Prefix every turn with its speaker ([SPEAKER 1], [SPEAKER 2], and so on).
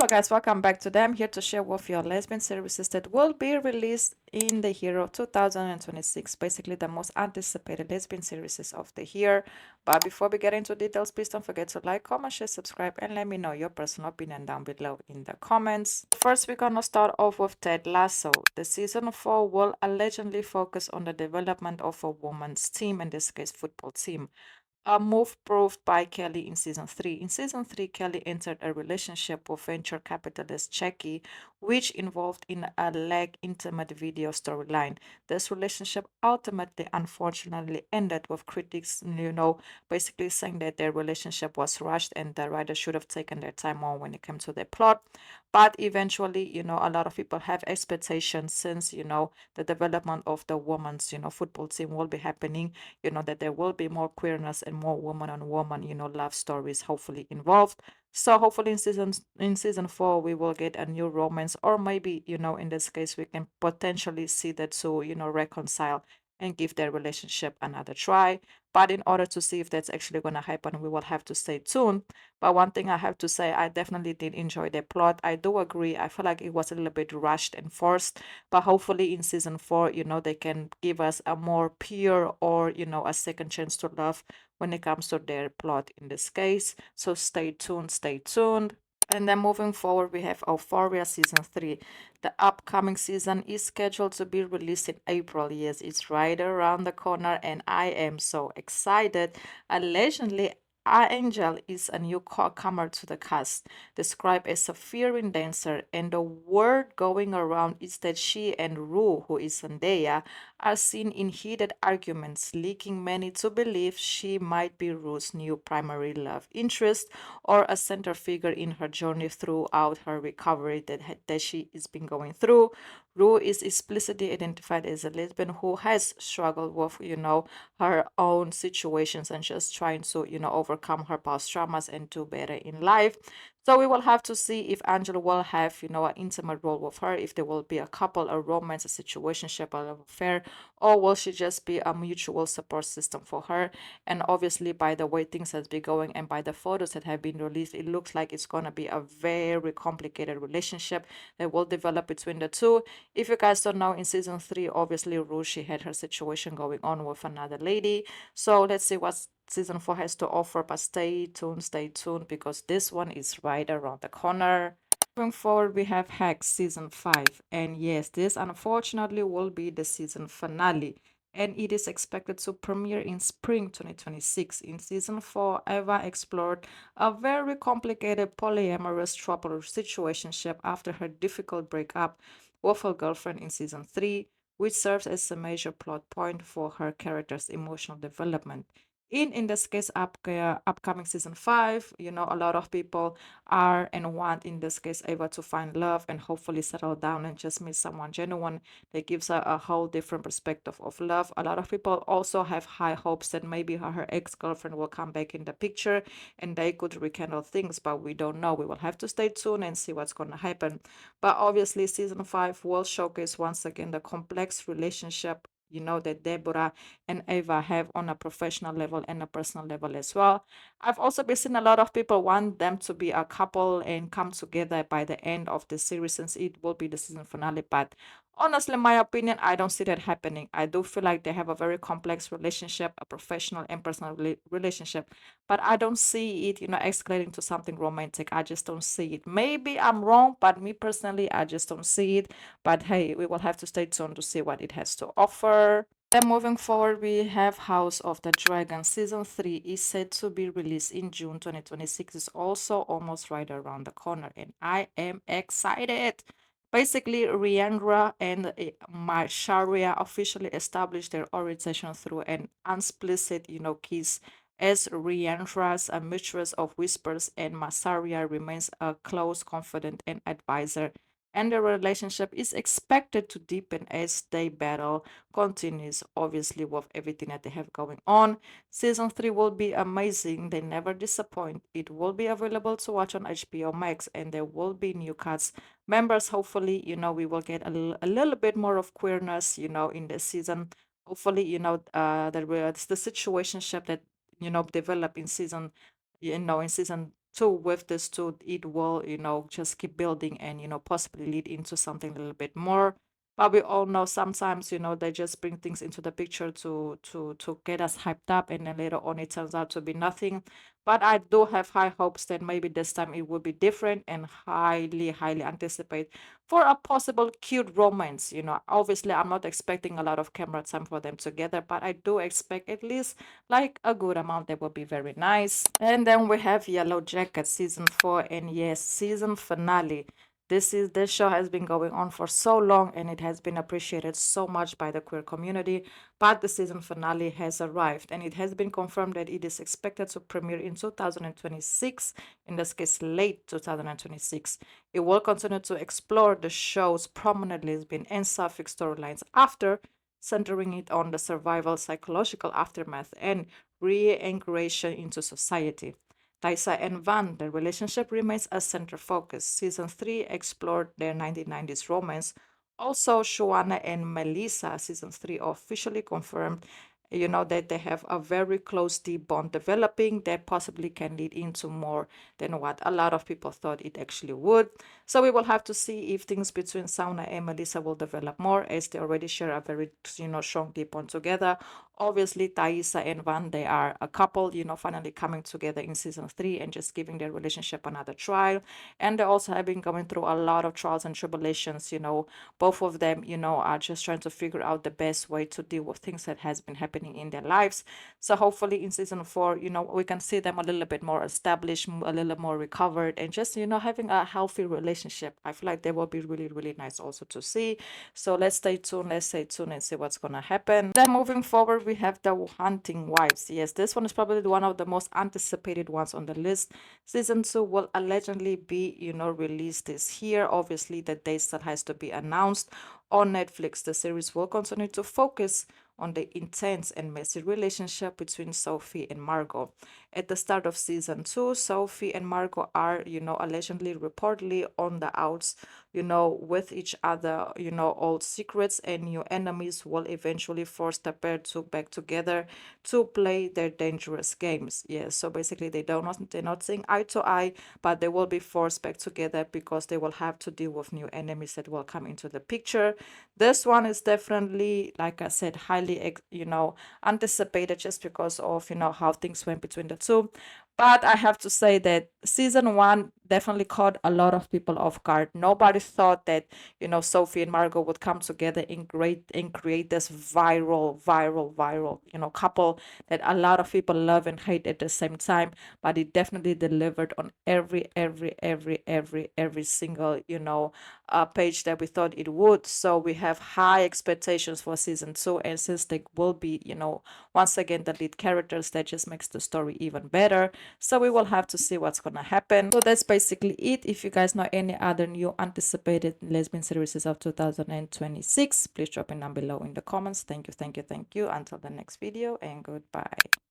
[SPEAKER 1] Hello guys, welcome back to them. Here to share with your lesbian series that will be released in the year of 2026. Basically the most anticipated lesbian series of the year. But before we get into details, please don't forget to like, comment, share, subscribe, and let me know your personal opinion down below in the comments. First, we're gonna start off with Ted Lasso. The season 4 will allegedly focus on the development of a woman's team, in this case football team. A move proved by Kelly in season 3. In season 3, Kelly entered a relationship with venture capitalist Jackie, which involved in a leg intimate video storyline. This relationship ultimately, unfortunately, ended with critics, basically saying that their relationship was rushed and the writers should have taken their time on when it came to their plot. But eventually, a lot of people have expectations since, the development of the women's, football team will be happening, that there will be more queerness and more woman on woman, love stories hopefully involved. So hopefully in season 4 we will get a new romance, or maybe, in this case we can potentially see the two, reconcile and give their relationship another try. But in order to see if that's actually going to happen, we will have to stay tuned. But one thing I have to say, I definitely did enjoy the plot. I do agree. I feel like it was a little bit rushed and forced, but hopefully in season 4, they can give us a more pure, or, a second chance to love when it comes to their plot in this case. So stay tuned, stay tuned. And then moving forward, we have Euphoria season 3. The upcoming season is scheduled to be released in April. Yes, it's right around the corner, and I am so excited. Allegedly, Angel is a newcomer to the cast, described as a fearing dancer, and the word going around is that she and Rue, who is Zendaya, are seen in heated arguments, leading many to believe she might be Rue's new primary love interest, or a center figure in her journey throughout her recovery that she has been going through. Rue is explicitly identified as a lesbian who has struggled with, her own situations and just trying to, overcome her past traumas and do better in life. So we will have to see if Angela will have, an intimate role with her, if there will be a couple, a romance, a situationship, a love affair, or will she just be a mutual support system for her? And obviously, by the way things has been going and by the photos that have been released, it looks like it's gonna be a very complicated relationship that will develop between the two. If you guys don't know, in season 3, obviously Rouge, she had her situation going on with another lady. So let's see what season 4 has to offer, but stay tuned because this one is right around the corner. Moving forward, we have Hacks season 5, and yes, this unfortunately will be the season finale, and it is expected to premiere in spring 2026. In season 4, Eva explored a very complicated polyamorous trouble situationship after her difficult breakup with her girlfriend in season 3, which serves as a major plot point for her character's emotional development. In this case, upcoming season 5, a lot of people are and want, in this case, able to find love and hopefully settle down and just meet someone genuine that gives a whole different perspective of love. A lot of people also have high hopes that maybe her ex-girlfriend will come back in the picture and they could rekindle things, but we don't know. We will have to stay tuned and see what's going to happen. But obviously, season 5 will showcase once again the complex relationship, that Deborah and Ava have on a professional level and a personal level as well. I've also been seeing a lot of people want them to be a couple and come together by the end of the series, since it will be the season finale. But honestly, in my opinion, I don't see that happening. I do feel like they have a very complex relationship, a professional and personal relationship, but I don't see it, escalating to something romantic. I just don't see it. Maybe I'm wrong, but me personally, I just don't see it. But hey, we will have to stay tuned to see what it has to offer. Then moving forward, we have House of the Dragon. Season 3 is set to be released in June 2026. It's also almost right around the corner, and I am excited. Basically, Riandra and Marsharia officially established their orientation through an explicit, kiss, as Riandra's a mistress of whispers and Masaria remains a close confidant and advisor. And the relationship is expected to deepen as they battle continues, obviously, with everything that they have going on. Season 3 will be amazing. They never disappoint. It will be available to watch on HBO Max, and there will be new cast members. Hopefully, we will get a little bit more of queerness, in this season. Hopefully, the situationship that, develop in season two with this two, it will, just keep building and, possibly lead into something a little bit more. But we all know sometimes, they just bring things into the picture to get us hyped up, and then later on it turns out to be nothing. But I do have high hopes that maybe this time it will be different, and highly, highly anticipate for a possible cute romance. Obviously I'm not expecting a lot of camera time for them together, but I do expect at least like a good amount. That would be very nice. And then we have Yellow Jacket season 4, and yes, season finale. This show has been going on for so long, and it has been appreciated so much by the queer community. But the season finale has arrived, and it has been confirmed that it is expected to premiere in 2026, in this case late 2026. It will continue to explore the show's prominent lesbian and sapphic storylines after centering it on the survival, psychological aftermath, and reintegration into society. Taisa and Van, their relationship remains a center focus. Season 3 explored their 1990s romance. Also, Joanna and Melissa, season 3 officially confirmed, that they have a very close, deep bond developing that possibly can lead into more than what a lot of people thought it actually would. So we will have to see if things between Sauna and Melissa will develop more, as they already share a very, strong, deep bond together. Obviously, Thaisa and Van, they are a couple, finally coming together in season 3 and just giving their relationship another trial. And they're also having going through a lot of trials and tribulations. Both of them, are just trying to figure out the best way to deal with things that has been happening in their lives. So hopefully in season 4, we can see them a little bit more established, a little more recovered, and just, having a healthy relationship. I feel like they will be really, really nice also to see. So let's stay tuned. Let's stay tuned and see what's gonna happen. Then moving forward, we have the Hunting Wives. Yes, this one is probably one of the most anticipated ones on the list. Season 2 will allegedly be, released this year. Obviously, the date still has to be announced on Netflix. The series will continue to focus on the intense and messy relationship between Sophie and Margot. At the start of season 2, Sophie and Margot are, allegedly reportedly on the outs, with each other. Old secrets and new enemies will eventually force the pair to back together to play their dangerous games. Yes, so basically they're not seeing eye to eye, but they will be forced back together because they will have to deal with new enemies that will come into the picture. This one is definitely, like I said, highly, anticipated, just because of, how things went between the two. But I have to say that season 1 definitely caught a lot of people off guard. Nobody thought that, Sophie and Margot would come together and create this viral, couple that a lot of people love and hate at the same time. But it definitely delivered on every single, page that we thought it would. So we have high expectations for season 2, and since they will be, once again the lead characters, that just makes the story even better. So we will have to see what's gonna happen. So that's basically it. If you guys know any other new anticipated lesbian series of 2026, please drop it down below in the comments. Thank you. Until the next video, and goodbye.